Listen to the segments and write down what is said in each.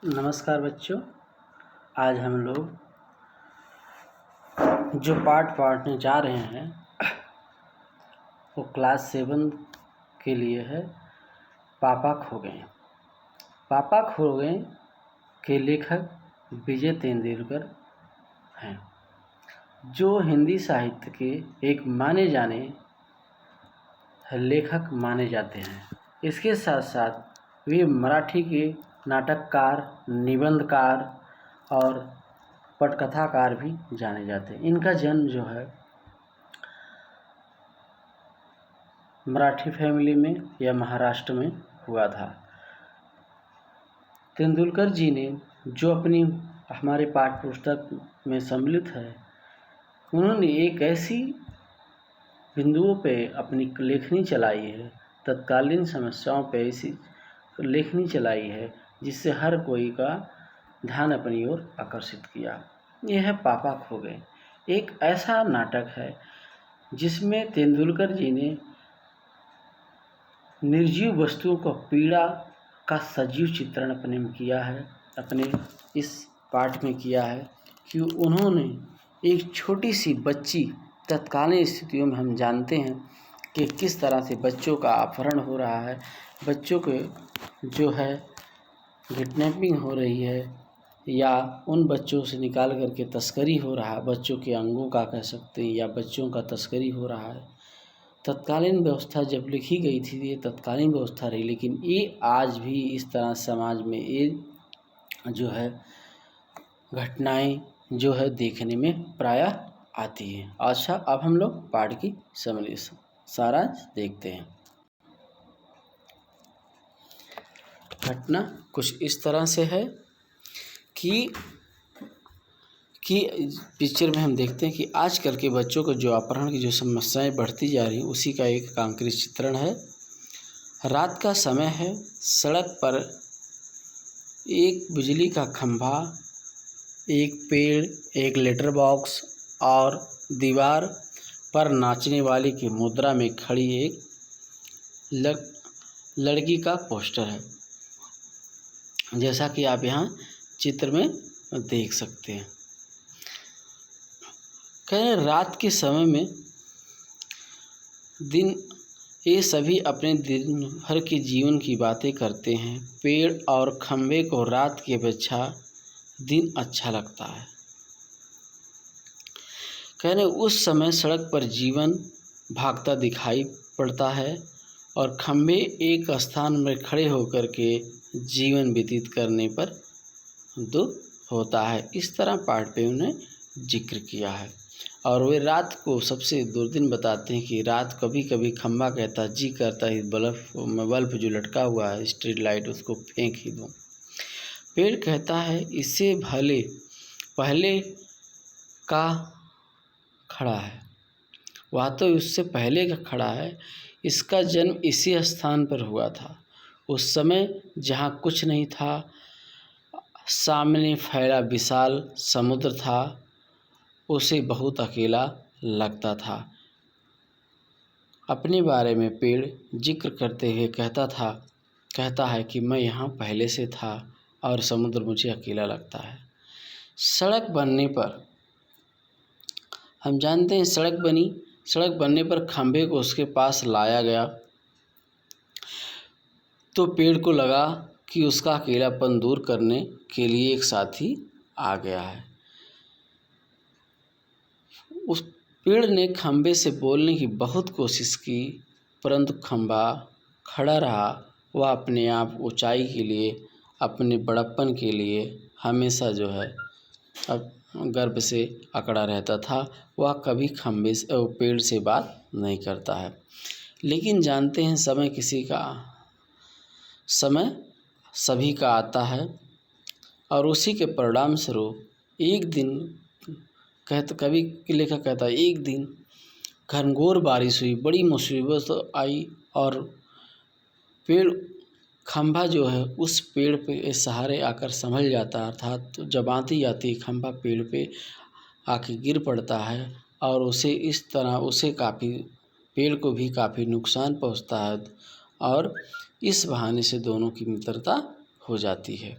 नमस्कार बच्चों। आज हम लोग जो पाठ पढ़ने जा रहे हैं वो क्लास 7 के लिए है। पापा खो गए। पापा खो गए के लेखक विजय तेंदुलकर हैं, जो हिंदी साहित्य के एक माने जाने लेखक माने जाते हैं। इसके साथ साथ वे मराठी के नाटककार, निबंधकार और पटकथाकार भी जाने जाते हैं। इनका जन्म जो है मराठी फैमिली में या महाराष्ट्र में हुआ था। तेंदुलकर जी ने जो अपनी हमारे पाठ्य पुस्तक में सम्मिलित है, उन्होंने एक ऐसी बिंदुओं पे अपनी लेखनी चलाई है, तत्कालीन समस्याओं पे ऐसी लेखनी चलाई है जिससे हर कोई का ध्यान अपनी ओर आकर्षित किया। यह है पापा खो गए। एक ऐसा नाटक है जिसमें तेंदुलकर जी ने निर्जीव वस्तुओं को पीड़ा का सजीव चित्रण अपने में किया है, अपने इस पाठ में किया है कि उन्होंने एक छोटी सी बच्ची, तत्कालीन स्थितियों में हम जानते हैं कि किस तरह से बच्चों का अपहरण हो रहा है, बच्चों के जो है किडनैपिंग हो रही है या उन बच्चों से निकाल करके तस्करी हो रहा है, बच्चों के अंगों का कह सकते हैं, या बच्चों का तस्करी हो रहा है। तत्कालीन व्यवस्था जब लिखी गई थी ये तत्कालीन व्यवस्था रही, लेकिन ये आज भी इस तरह समाज में ये जो है घटनाएं जो है देखने में प्रायः आती है। अच्छा, अब हम लोग पाठ की सारांश देखते हैं। घटना कुछ इस तरह से है कि पिक्चर में हम देखते हैं कि आजकल के बच्चों को जो अपहरण की जो समस्याएं बढ़ती जा रही हैं उसी का एक कांक्रीट चित्रण है। रात का समय है, सड़क पर एक बिजली का खंभा, एक पेड़, एक लेटर बॉक्स और दीवार पर नाचने वाली की मुद्रा में खड़ी एक लड़की का पोस्टर है, जैसा कि आप यहाँ चित्र में देख सकते हैं। कहें रात के समय में दिन ये सभी अपने दिन भर के जीवन की बातें करते हैं। पेड़ और खंभे को रात की अपेक्षा दिन अच्छा लगता है। कहने उस समय सड़क पर जीवन भागता दिखाई पड़ता है और खंभे एक स्थान में खड़े होकर के जीवन व्यतीत करने पर दुख होता है। इस तरह पाठ पे उन्हें जिक्र किया है। और वे रात को सबसे दुर्दिन बताते हैं कि रात कभी कभी खंभा कहता है जी करता है बल्ब जो लटका हुआ है स्ट्रीट लाइट उसको फेंक ही दूँ। पेड़ कहता है इससे पहले का खड़ा है, वह तो उससे पहले का खड़ा है। इसका जन्म इसी स्थान पर हुआ था, उस समय जहाँ कुछ नहीं था, सामने फैला विशाल समुद्र था, उसे बहुत अकेला लगता था। अपने बारे में पेड़ जिक्र करते हुए कहता है कि मैं यहाँ पहले से था और समुद्र मुझे अकेला लगता है। सड़क बनने पर हम जानते हैं सड़क बनने पर खंभे को उसके पास लाया गया तो पेड़ को लगा कि उसका अकेलापन दूर करने के लिए एक साथी आ गया है। उस पेड़ ने खंभे से बोलने की बहुत कोशिश की, परंतु खंभा खड़ा रहा। वह अपने आप ऊंचाई के लिए, अपने बड़प्पन के लिए हमेशा जो है अब गर्व से अकड़ा रहता था। वह कभी खंभे से पेड़ से बात नहीं करता है। लेकिन जानते हैं समय सभी का आता है और उसी के परिणाम स्वरूप एक दिन कवि के लेखक कहता है एक दिन घनघोर बारिश हुई, बड़ी मुसीबत आई और खंभा जो है उस पेड़ पे सहारे आकर संभल जाता है। अर्थात तो जब आती आती खंभा पेड़ पे आके गिर पड़ता है और उसे काफ़ी पेड़ को भी काफ़ी नुकसान पहुंचता है और इस बहाने से दोनों की मित्रता हो जाती है।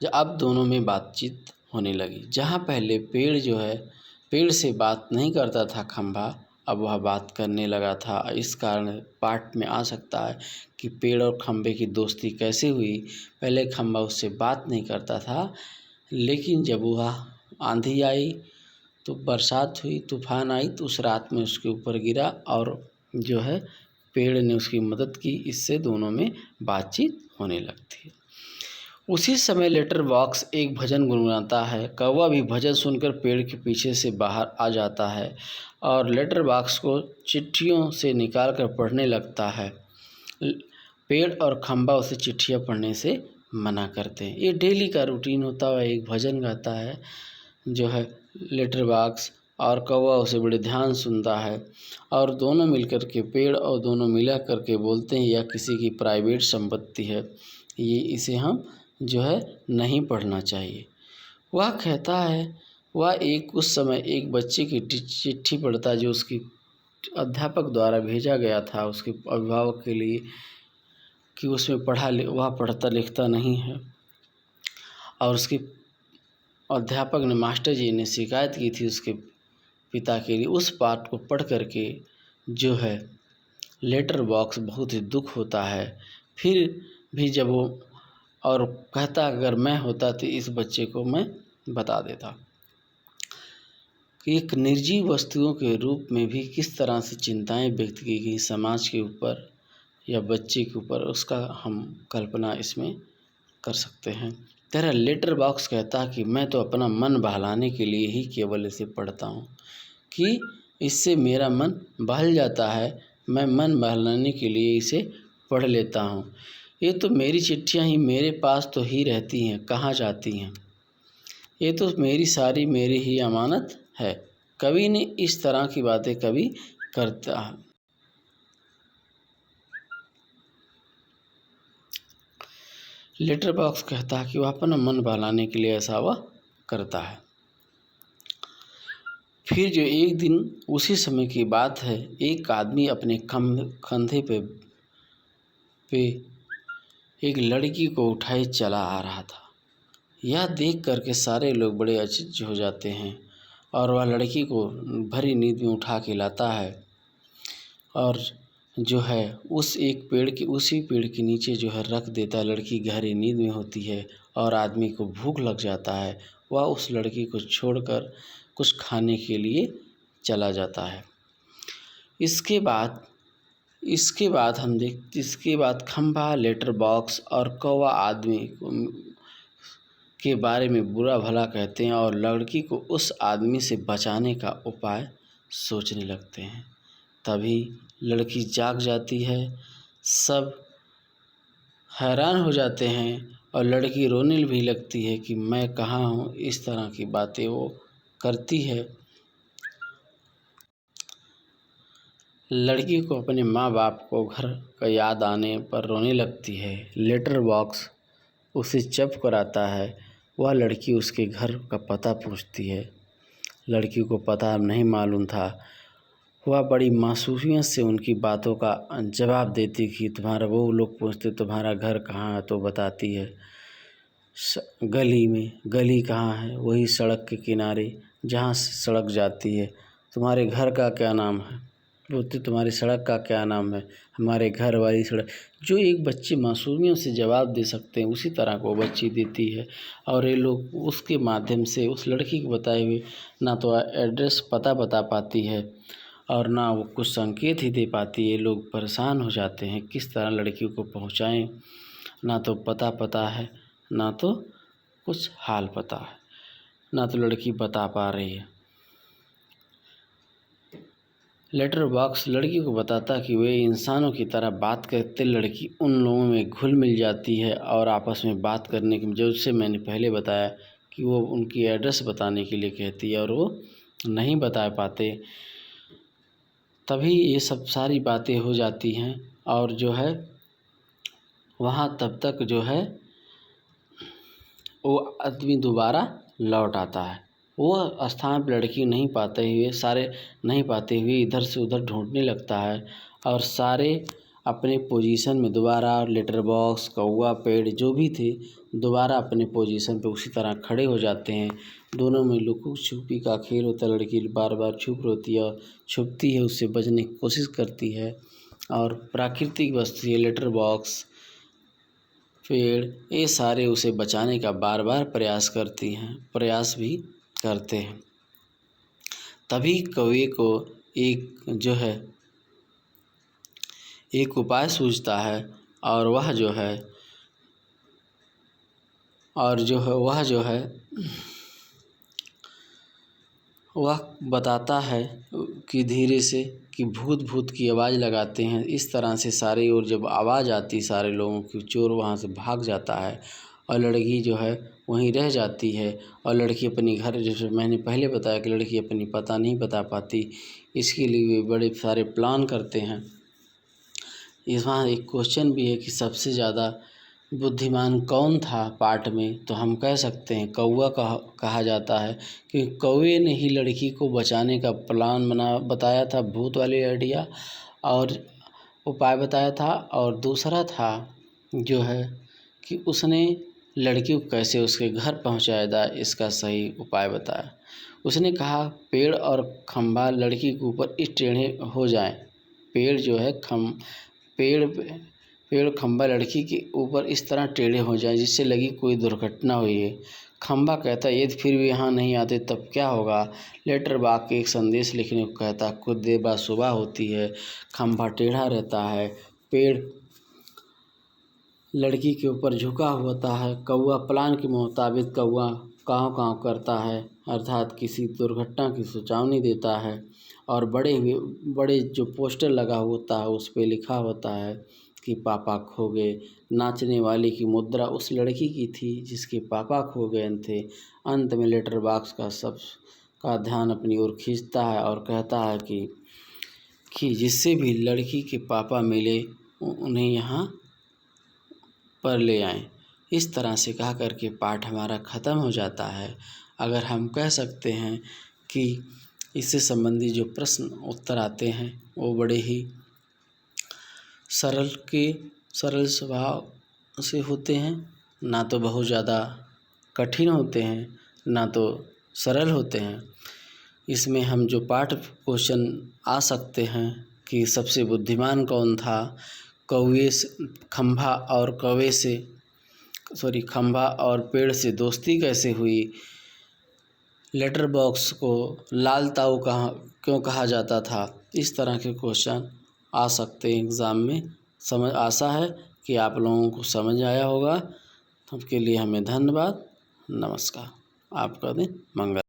जब अब दोनों में बातचीत होने लगी। जहाँ पहले पेड़ से बात नहीं करता था खंभा, अब वह बात करने लगा था। इस कारण पाठ में आ सकता है कि पेड़ और खंभे की दोस्ती कैसे हुई। पहले खंभा उससे बात नहीं करता था, लेकिन जब वह आंधी आई तो बरसात हुई, तूफान आई, तो उस रात में उसके ऊपर गिरा और जो है पेड़ ने उसकी मदद की। इससे दोनों में बातचीत होने लगती है। उसी समय लेटर बॉक्स एक भजन गुनगुनाता है। कौवा भी भजन सुनकर पेड़ के पीछे से बाहर आ जाता है और लेटर बॉक्स को चिट्ठियों से निकाल कर पढ़ने लगता है। पेड़ और खंभा उसे चिट्ठियाँ पढ़ने से मना करते हैं। ये डेली का रूटीन होता है। एक भजन गाता है जो है लेटर बॉक्स, और कौवा उसे बड़े ध्यान सुनता है और दोनों मिलकर के पेड़ और दोनों मिला करके बोलते हैं यह किसी की प्राइवेट संपत्ति है, ये इसे हम जो है नहीं पढ़ना चाहिए। वह कहता है वह उस समय एक बच्चे की चिट्ठी पढ़ता जो उसकी अध्यापक द्वारा भेजा गया था उसके अभिभावक के लिए कि उसमें वह पढ़ता लिखता नहीं है, और उसके अध्यापक ने मास्टर जी ने शिकायत की थी उसके पिता के लिए। उस पाठ को पढ़ करके जो है लेटर बॉक्स बहुत ही दुख होता है। फिर भी जब वो और कहता अगर मैं होता तो इस बच्चे को मैं बता देता कि एक निर्जीव वस्तुओं के रूप में भी किस तरह से चिंताएं व्यक्त की गई समाज के ऊपर या बच्चे के ऊपर, उसका हम कल्पना इसमें कर सकते हैं। तेरा लेटर बॉक्स कहता कि मैं तो अपना मन बहलाने के लिए ही केवल इसे पढ़ता हूँ, कि इससे मेरा मन बहल जाता है, मैं मन बहलाने के लिए इसे पढ़ लेता हूँ। ये तो मेरी चिट्ठियाँ ही मेरे पास तो ही रहती हैं, कहाँ जाती हैं। ये तो मेरी ही अमानत है। कवि ने इस तरह की बातें कभी करता है। लेटर बॉक्स कहता है कि वह अपना मन बहलाने के लिए ऐसा वह करता है। फिर जो एक दिन उसी समय की बात है, एक आदमी अपने कंधे पे एक लड़की को उठाए चला आ रहा था। यह देख करके सारे लोग बड़े अचंभित हो जाते हैं और वह लड़की को भरी नींद में उठा के लाता है और जो है उसी पेड़ के नीचे जो है रख देता है। लड़की गहरी नींद में होती है और आदमी को भूख लग जाता है। वह उस लड़की को छोड़कर कुछ खाने के लिए चला जाता है। इसके बाद खंभा, लेटर बॉक्स और कौवा आदमी के बारे में बुरा भला कहते हैं और लड़की को उस आदमी से बचाने का उपाय सोचने लगते हैं। तभी लड़की जाग जाती है। सब हैरान हो जाते हैं और लड़की रोने भी लगती है कि मैं कहाँ हूँ। इस तरह की बातें वो करती है। लड़की को अपने माँ बाप को घर का याद आने पर रोने लगती है। लेटर बॉक्स उसे चुप कराता है। वह लड़की उसके घर का पता पूछती है। लड़की को पता नहीं मालूम था। वह बड़ी मासूमियत से उनकी बातों का जवाब देती कि वो लोग पूछते तुम्हारा घर कहाँ है तो बताती है गली में। गली कहाँ है? वही सड़क के किनारे जहाँ से सड़क जाती है। तुम्हारे घर का क्या नाम है? बोलती तुम्हारी सड़क का क्या नाम है? हमारे घर वाली सड़क। जो एक बच्चे मासूमियत से जवाब दे सकते हैं उसी तरह को बच्ची देती है। और ये लोग उसके माध्यम से उस लड़की को बताए हुए ना तो एड्रेस पता बता पाती है और ना वो कुछ संकेत ही दे पाती है। लोग परेशान हो जाते हैं किस तरह लड़की को पहुंचाएं। ना तो पता है, ना तो कुछ हाल पता है, ना तो लड़की बता पा रही है। लेटर बॉक्स लड़की को बताता कि वे इंसानों की तरह बात करते। लड़की उन लोगों में घुल मिल जाती है और आपस में बात करने की, जो उससे मैंने पहले बताया कि वो उनकी एड्रेस बताने के लिए कहती है और वो नहीं बता पाते। तभी ये सब सारी बातें हो जाती हैं और जो है वहाँ तब तक जो है वो आदमी दोबारा लौट आता है। वो स्थान पर लड़की नहीं पाते हुए इधर से उधर ढूंढने लगता है और सारे अपने पोजीशन में दोबारा लेटर बॉक्स, कौवा, पेड़ जो भी थे दोबारा अपने पोजीशन पे उसी तरह खड़े हो जाते हैं। दोनों में लुका छुपी का खेल होता है। लड़की बार बार छुप होती है और छुपती है, उससे बचने की कोशिश करती है। और प्राकृतिक वस्तु ये लेटर बॉक्स, पेड़, ये सारे उसे बचाने का बार बार प्रयास भी करते हैं। तभी कौवे को एक उपाय सूझता है और वह बताता है कि धीरे से कि भूत की आवाज़ लगाते हैं। इस तरह से सारी ओर जब आवाज़ आती सारे लोगों की, चोर वहाँ से भाग जाता है और लड़की वहीं रह जाती है। और लड़की अपनी घर, जैसे मैंने पहले बताया कि लड़की अपनी पता नहीं बता पाती, इसके लिए वे बड़े सारे प्लान करते हैं। वहाँ एक क्वेश्चन भी है कि सबसे ज़्यादा बुद्धिमान कौन था पाठ में, तो हम कह सकते हैं कौवा कहा जाता है, क्योंकि कौवे ने ही लड़की को बचाने का प्लान बताया था, भूत वाली आइडिया और उपाय बताया था। और दूसरा था कि उसने लड़की को कैसे उसके घर पहुंचाया जाए, इसका सही उपाय बताया। उसने कहा पेड़ और खंभा लड़की के ऊपर इस टेढ़े हो जाएं। पेड़ खंभा लड़की के ऊपर इस तरह टेढ़े हो जाएं जिससे लगी कोई दुर्घटना हुई है। खंभा कहता यदि फिर भी यहाँ नहीं आते तब क्या होगा। लेटर बॉक्स के एक संदेश लिखने को कहता कुछ देर बाद सुबह होती है, खंभा टेढ़ा रहता है, पेड़ लड़की के ऊपर झुका होता है, कौवा प्लान के मुताबिक कौवा काँव करता है, अर्थात किसी दुर्घटना की सूचना देता है। और बड़े जो पोस्टर लगा होता है उस पे लिखा होता है कि पापा खो गए। नाचने वाली की मुद्रा उस लड़की की थी जिसके पापा खो गए थे। अंत में लेटर बॉक्स का ध्यान अपनी ओर खींचता है और कहता है कि जिससे भी लड़की के पापा मिले उन्हें यहाँ पर ले आएं। इस तरह से कहा करके पाठ हमारा ख़त्म हो जाता है। अगर हम कह सकते हैं कि इससे संबंधी जो प्रश्न उत्तर आते हैं वो बड़े ही सरल स्वभाव से होते हैं, ना तो बहुत ज़्यादा कठिन होते हैं ना तो सरल होते हैं। इसमें हम जो पाठ क्वेश्चन आ सकते हैं कि सबसे बुद्धिमान कौन था, खंभा और पेड़ से दोस्ती कैसे हुई, लेटर बॉक्स को लाल ताऊ क्यों कहा जाता था, इस तरह के क्वेश्चन आ सकते हैं एग्ज़ाम में। आशा है कि आप लोगों को समझ आया होगा। तब के लिए हमें धन्यवाद। नमस्कार। आपका दिन मंगल।